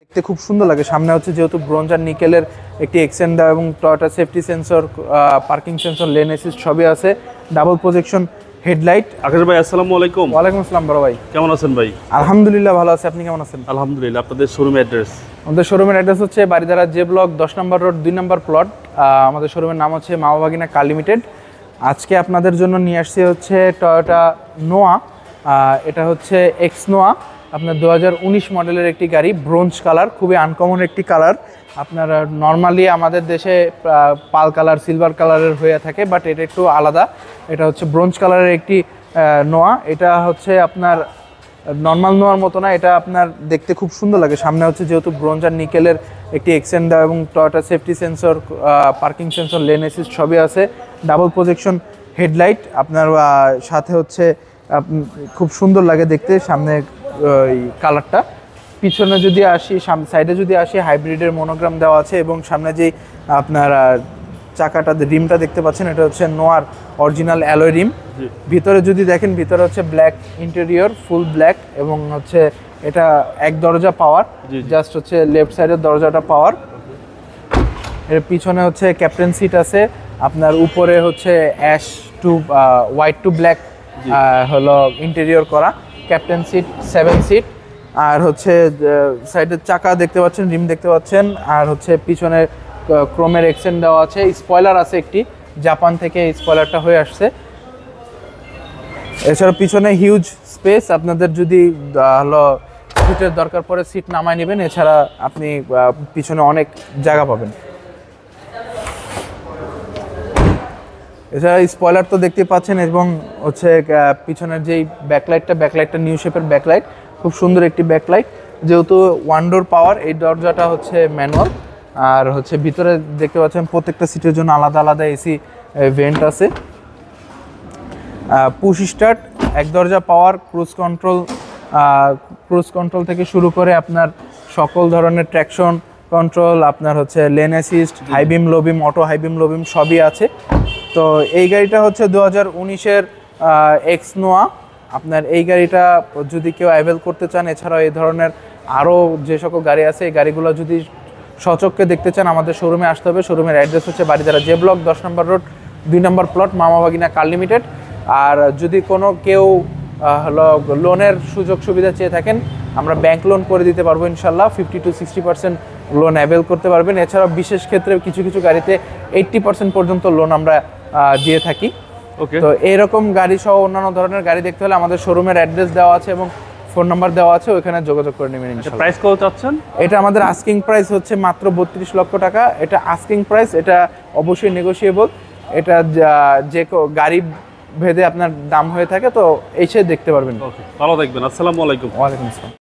দেখতে খুব সুন্দর লাগে। সামনে হচ্ছে যেহেতু ব্রোঞ্জ আর নিকেলের একটি এক্সটেন্ড দেওয়া এবং Toyota safety sensor, parking sensor, lane assist সবই আছে, ডাবল প্রজেকশন হেডলাইট। আকাশ ভাই আসসালামু আলাইকুম। ওয়ালাইকুম আসসালাম বড় ভাই, কেমন আছেন ভাই? আলহামদুলিল্লাহ ভালো আছে, আপনি কেমন আছেন? আলহামদুলিল্লাহ। আপনাদের শোরুম অ্যাড্রেস? আমাদের শোরুমের অ্যাড্রেস হচ্ছে বারিধারা জে ব্লক 10 নম্বর রোড 2 নম্বর প্লট। আমাদের শোরুমের নাম হচ্ছে মা বাগিনা কার লিমিটেড। আজকে আপনাদের জন্য নিয়ে আসছি হচ্ছে টয়োটা নোয়া। এটা হচ্ছে এক্স নোয়া, আপনার 2019 মডেলের একটি গাড়ি, ব্রোঞ্জ কালার, খুবই আনকমন একটি কালার। আপনার নর্মালি আমাদের দেশে পাল কালার, সিলভার কালারের হয়ে থাকে, বাট এটা একটু আলাদা। এটা হচ্ছে ব্রোঞ্জ কালারের একটি নোয়া। এটা হচ্ছে আপনার নর্মাল নোয়ার মতো না, এটা আপনার দেখতে খুব সুন্দর লাগে। সামনে হচ্ছে যেহেতু ব্রোঞ্জ আর নিকেলের একটি এক্সটেন্ড দেওয়া এবং Toyota safety sensor, parking sensor, lane assist সবই আছে, ডাবল প্রজেকশন হেডলাইট আপনার সাথে হচ্ছে খুব সুন্দর লাগে দেখতে সামনে এই কালারটা। পিছনে যদি আসি, সাইডে যদি আসি, হাইব্রিডের মনোগ্রাম দেওয়া আছে এবং সামনে যেই আপনার চাকাটা রিমটা দেখতে পাচ্ছেন, এটা হচ্ছে নোয়ার অরিজিনাল অ্যালয় রিম। ভিতরে যদি দেখেন, ভিতরে হচ্ছে ব্ল্যাক ইন্টেরিয়র, ফুল ব্ল্যাক, এবং হচ্ছে এটা এক দরজা পাওয়ার, জাস্ট হচ্ছে লেফট সাইডের দরজাটা পাওয়ার। এর পিছনে হচ্ছে ক্যাপ্টেন সিট আছে, আপনার উপরে হচ্ছে ash to white to black হলো ইন্টেরিয়র করা ক্যাপ্টেন সিট, 7 সিট। আর হচ্ছে সাইডের চাকা দেখতে পাচ্ছেন, রিম দেখতে পাচ্ছেন, আর হচ্ছে পিছনে ক্রোমের এক্সটেন্ড দেওয়া আছে, স্পয়লার আছে একটি, জাপান থেকে স্পয়লারটা হয়ে আসছে। এছাড়া পিছনে হিউজ স্পেস, আপনাদের যদি হলো সিটের দরকার পড়ে সিট নামায় নেবেন, এছাড়া আপনি পিছনে অনেক জায়গা পাবেন। এছাড়া স্পয়লার তো দেখতে পাচ্ছেন, এবং হচ্ছে পিছনের যেই ব্যাকলাইটটা নিউ শেপের ব্যাকলাইট, খুব সুন্দর একটি ব্যাকলাইট। যেহেতু ওয়ান ডোর পাওয়ার, এই দরজাটা হচ্ছে ম্যানুয়াল। আর হচ্ছে ভিতরে দেখতে পাচ্ছেন প্রত্যেকটা সিটের জন্য আলাদা আলাদা এসি ভেন্ট আছে। পুশ স্টার্ট, এক দরজা পাওয়ার, ক্রুজ কন্ট্রোল থেকে শুরু করে আপনার সকল ধরনের ট্র্যাকশন কন্ট্রোল, আপনার হচ্ছে লেন অ্যাসিস্ট, হাই বিম, লো বিম, অটো হাই বিম, লো বিম সবই আছে। তো এই গাড়িটা হচ্ছে 2019-এর এক্স নোয়া। আপনার এই গাড়িটা যদি কেউ অ্যাভেল করতে চান, এছাড়াও এই ধরনের আরও যে সকল গাড়ি আছে, এই গাড়িগুলো যদি সচক্ষে দেখতে চান, আমাদের শোরুমে আসতে হবে। শোরুমের অ্যাড্রেস হচ্ছে বারিধারা জে ব্লক 10 নম্বর রোড 2 নম্বর প্লট, মামা বাগিনা কার লিমিটেড। আর যদি কোনো কেউ হলো লোনের সুযোগ সুবিধা চেয়ে থাকেন, আমরা ব্যাংক লোন করে দিতে পারবো ইনশাল্লাহ। 50 to 60% লোন অ্যাভেল করতে পারবেন। এছাড়াও বিশেষ ক্ষেত্রে কিছু কিছু গাড়িতে 80% পর্যন্ত লোন আমরা দিয়ে থাকি। ওকে, তো এইরকম গাড়ি সহ অন্যান্য ধরনের গাড়ি দেখতে হলে আমাদের শোরুমের অ্যাড্রেস দেওয়া আছে এবং ফোন নাম্বার দেওয়া আছে, ওইখানে যোগাযোগ করে নেবেন ইনশাআল্লাহ। প্রাইস কত চাচ্ছেন? এটা আমাদের আস্কিং প্রাইস হচ্ছে মাত্র 32 লক্ষ টাকা। এটা আস্কিং প্রাইস, এটা অবশ্যই নেগোশিয়েবল। এটা যে গাড়ি ভেদে আপনার দাম হয়ে থাকে, তো এসে দেখতে পারবেন। ওকে, ভালো থাকবেন। আসসালামু আলাইকুম। ওয়ালাইকুম আসসালাম।